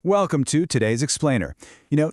Welcome to today's Explainer.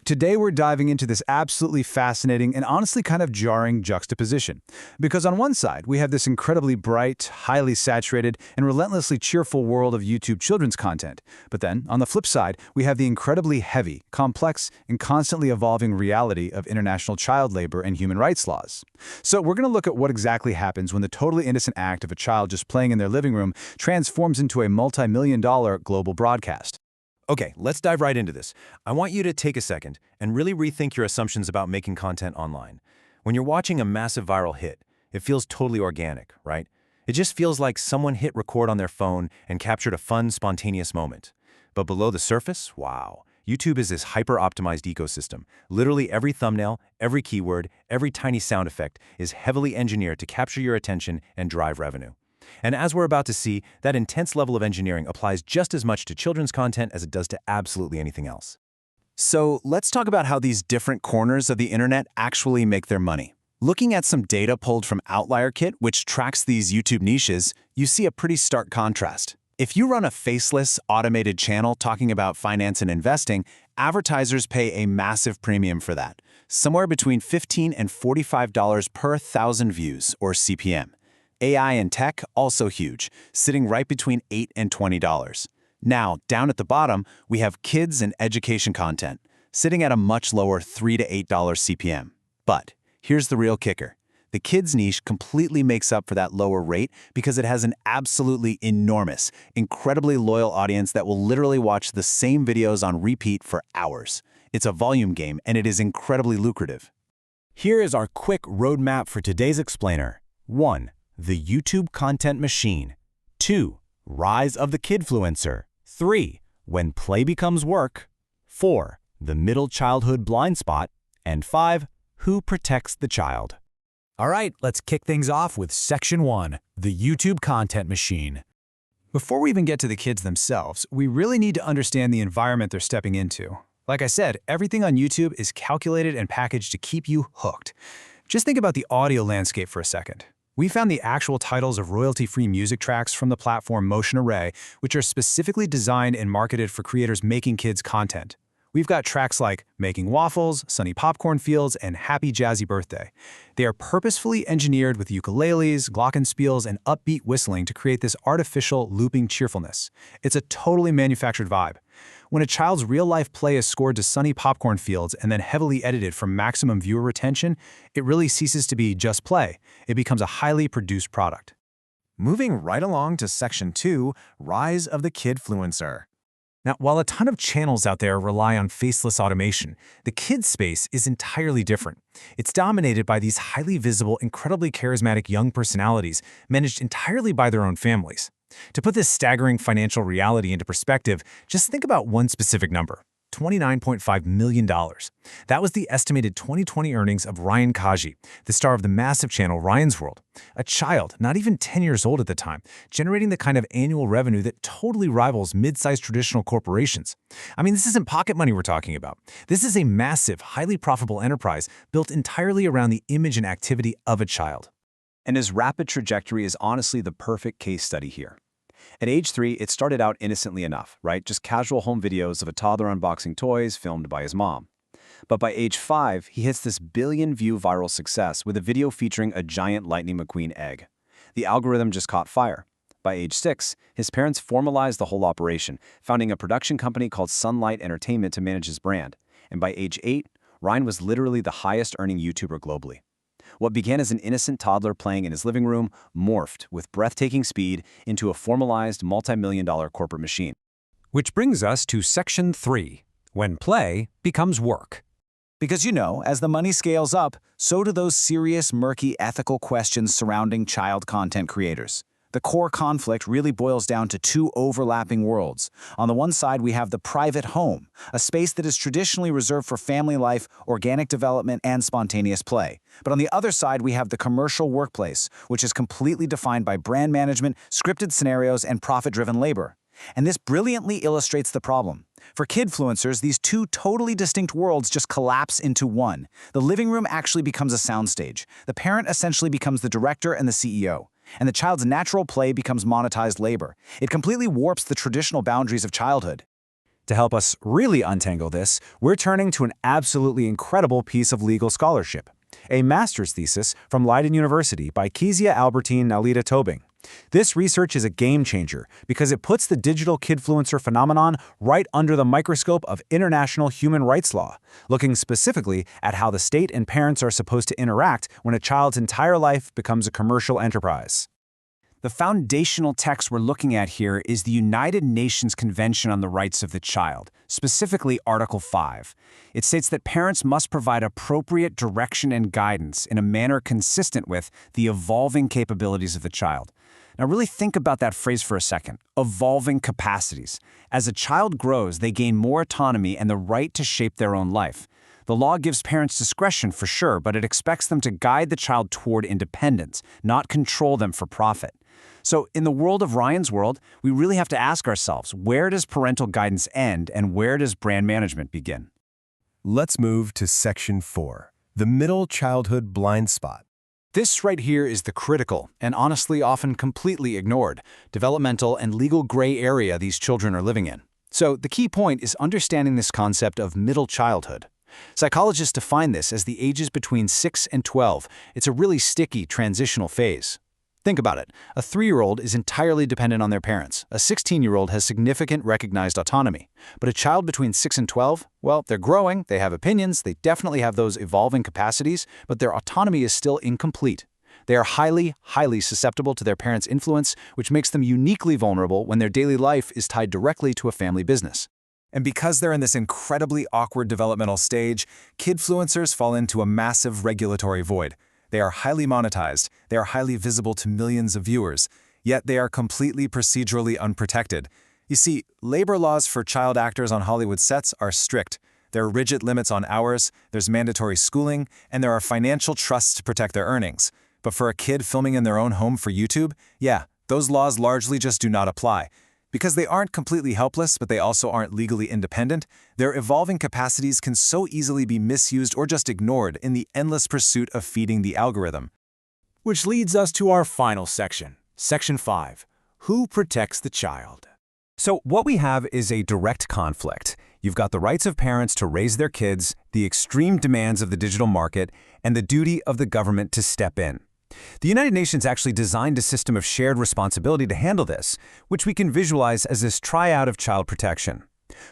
Today we're diving into this absolutely fascinating and honestly kind of jarring juxtaposition. Because on one side, we have this incredibly bright, highly saturated, and relentlessly cheerful world of YouTube children's content. But then, on the flip side, we have the incredibly heavy, complex, and constantly evolving reality of international child labor and human rights laws. So we're going to look at what exactly happens when the totally innocent act of a child just playing in their living room transforms into a multi-million-dollar global broadcast. Okay, let's dive right into this. I want you to take a second and really rethink your assumptions about making content online. When you're watching a massive viral hit, it feels totally organic, right? It just feels like someone hit record on their phone and captured a fun, spontaneous moment. But below the surface, wow, YouTube is this hyper-optimized ecosystem. Literally every thumbnail, every keyword, every tiny sound effect is heavily engineered to capture your attention and drive revenue. And as we're about to see, that intense level of engineering applies just as much to children's content as it does to absolutely anything else. So let's talk about how these different corners of the internet actually make their money. Looking at some data pulled from OutlierKit, which tracks these YouTube niches, you see a pretty stark contrast. If you run a faceless, automated channel talking about finance and investing, advertisers pay a massive premium for that, somewhere between $15 and $45 per 1,000 views, or CPM. AI and tech, also huge, sitting right between $8 and $20. Now, down at the bottom, we have kids and education content, sitting at a much lower $3 to $8 CPM. But here's the real kicker. The kids niche completely makes up for that lower rate because it has an absolutely enormous, incredibly loyal audience that will literally watch the same videos on repeat for hours. It's a volume game, and it is incredibly lucrative. Here is our quick roadmap for today's Explainer. 1. The YouTube content machine. 2. Rise of the kidfluencer. 3. When play becomes work. 4. The middle childhood blind spot. And 5. Who protects the child? All right, let's kick things off with Section 1, the YouTube content machine. Before we even get to the kids themselves, we really need to understand the environment they're stepping into. Like I said, everything on YouTube is calculated and packaged to keep you hooked. Just think about the audio landscape for a second. We found the actual titles of royalty-free music tracks from the platform Motion Array, which are specifically designed and marketed for creators making kids content. We've got tracks like Making Waffles, Sunny Popcorn Fields, and Happy Jazzy Birthday. They are purposefully engineered with ukuleles, glockenspiels, and upbeat whistling to create this artificial, looping cheerfulness. It's a totally manufactured vibe. When a child's real-life play is scored to Sunny Popcorn Fields and then heavily edited for maximum viewer retention, it really ceases to be just play. It becomes a highly produced product. Moving right along to Section 2, Rise of the Kidfluencer. Now, while a ton of channels out there rely on faceless automation, the kids space is entirely different. It's dominated by these highly visible, incredibly charismatic young personalities managed entirely by their own families. To put this staggering financial reality into perspective, just think about one specific number: $29.5 million. That was the estimated 2020 earnings of Ryan Kaji, the star of the massive channel Ryan's World. A child, not even 10 years old at the time, generating the kind of annual revenue that totally rivals mid-sized traditional corporations. I mean, this isn't pocket money we're talking about. This is a massive, highly profitable enterprise built entirely around the image and activity of a child. And his rapid trajectory is honestly the perfect case study here. At age 3, it started out innocently enough, right? Just casual home videos of a toddler unboxing toys filmed by his mom. But by age 5, he hits this billion-view viral success with a video featuring a giant Lightning McQueen egg. The algorithm just caught fire. By age 6, his parents formalized the whole operation, founding a production company called Sunlight Entertainment to manage his brand. And by age 8, Ryan was literally the highest-earning YouTuber globally. What began as an innocent toddler playing in his living room morphed with breathtaking speed into a formalized multi-million-dollar corporate machine. Which brings us to Section 3, when play becomes work. Because as the money scales up, so do those serious, murky ethical questions surrounding child content creators. The core conflict really boils down to two overlapping worlds. On the one side, we have the private home, a space that is traditionally reserved for family life, organic development, and spontaneous play. But on the other side, we have the commercial workplace, which is completely defined by brand management, scripted scenarios, and profit-driven labor. And this brilliantly illustrates the problem. For kidfluencers, these two totally distinct worlds just collapse into one. The living room actually becomes a soundstage. The parent essentially becomes the director and the CEO. And the child's natural play becomes monetized labor. It completely warps the traditional boundaries of childhood. To help us really untangle this, we're turning to an absolutely incredible piece of legal scholarship, a master's thesis from Leiden University by Kezia Albertine Nalita Tobing. This research is a game changer because it puts the digital kidfluencer phenomenon right under the microscope of international human rights law, looking specifically at how the state and parents are supposed to interact when a child's entire life becomes a commercial enterprise. The foundational text we're looking at here is the United Nations Convention on the Rights of the Child, specifically Article 5. It states that parents must provide appropriate direction and guidance in a manner consistent with the evolving capabilities of the child. Now really think about that phrase for a second, evolving capacities. As a child grows, they gain more autonomy and the right to shape their own life. The law gives parents discretion for sure, but it expects them to guide the child toward independence, not control them for profit. So in the world of Ryan's world, we really have to ask ourselves, where does parental guidance end and where does brand management begin? Let's move to Section 4, the middle childhood blind spot. This right here is the critical, and honestly often completely ignored, developmental and legal gray area these children are living in. So the key point is understanding this concept of middle childhood. Psychologists define this as the ages between 6 and 12. It's a really sticky transitional phase. Think about it. A 3-year-old is entirely dependent on their parents. A 16-year-old has significant recognized autonomy. But a child between 6 and 12, well, they're growing, they have opinions, they definitely have those evolving capacities, but their autonomy is still incomplete. They are highly, highly susceptible to their parents' influence, which makes them uniquely vulnerable when their daily life is tied directly to a family business. And because they're in this incredibly awkward developmental stage, kidfluencers fall into a massive regulatory void. They are highly monetized, they are highly visible to millions of viewers, yet they are completely procedurally unprotected. You see, labor laws for child actors on Hollywood sets are strict. There are rigid limits on hours, there's mandatory schooling, and there are financial trusts to protect their earnings. But for a kid filming in their own home for YouTube, yeah, those laws largely just do not apply. Because they aren't completely helpless, but they also aren't legally independent, their evolving capacities can so easily be misused or just ignored in the endless pursuit of feeding the algorithm. Which leads us to our final section, Section 5, Who Protects the Child? So what we have is a direct conflict. You've got the rights of parents to raise their kids, the extreme demands of the digital market, and the duty of the government to step in. The United Nations actually designed a system of shared responsibility to handle this, which we can visualize as this triad of child protection.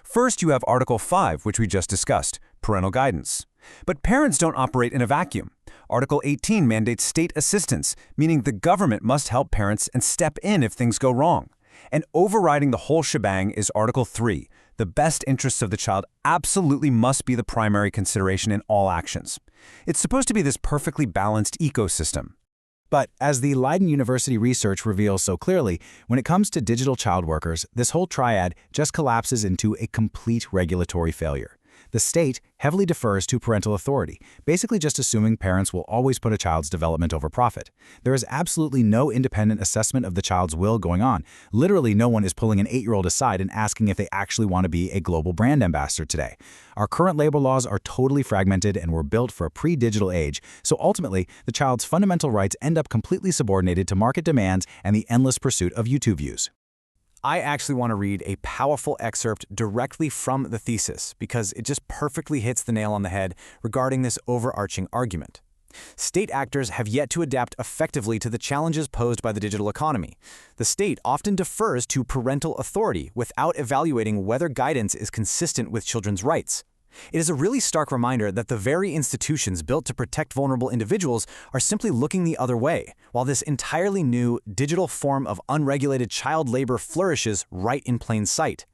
First, you have Article 5, which we just discussed, parental guidance. But parents don't operate in a vacuum. Article 18 mandates state assistance, meaning the government must help parents and step in if things go wrong. And overriding the whole shebang is Article 3. The best interests of the child absolutely must be the primary consideration in all actions. It's supposed to be this perfectly balanced ecosystem. But as the Leiden University research reveals so clearly, when it comes to digital child workers, this whole triad just collapses into a complete regulatory failure. The state heavily defers to parental authority, basically just assuming parents will always put a child's development over profit. There is absolutely no independent assessment of the child's will going on. Literally, no one is pulling an 8-year-old aside and asking if they actually want to be a global brand ambassador today. Our current labor laws are totally fragmented and were built for a pre-digital age, so ultimately, the child's fundamental rights end up completely subordinated to market demands and the endless pursuit of YouTube views. I actually want to read a powerful excerpt directly from the thesis because it just perfectly hits the nail on the head regarding this overarching argument. State actors have yet to adapt effectively to the challenges posed by the digital economy. The state often defers to parental authority without evaluating whether guidance is consistent with children's rights. It is a really stark reminder that the very institutions built to protect vulnerable individuals are simply looking the other way, while this entirely new digital form of unregulated child labor flourishes right in plain sight.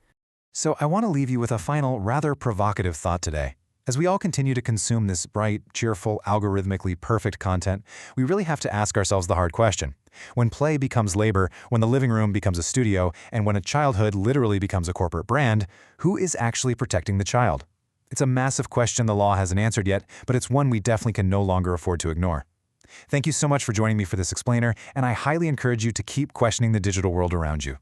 So I want to leave you with a final, rather provocative thought today. As we all continue to consume this bright, cheerful, algorithmically perfect content, we really have to ask ourselves the hard question. When play becomes labor, when the living room becomes a studio, and when a childhood literally becomes a corporate brand, who is actually protecting the child? It's a massive question the law hasn't answered yet, but it's one we definitely can no longer afford to ignore. Thank you so much for joining me for this explainer, and I highly encourage you to keep questioning the digital world around you.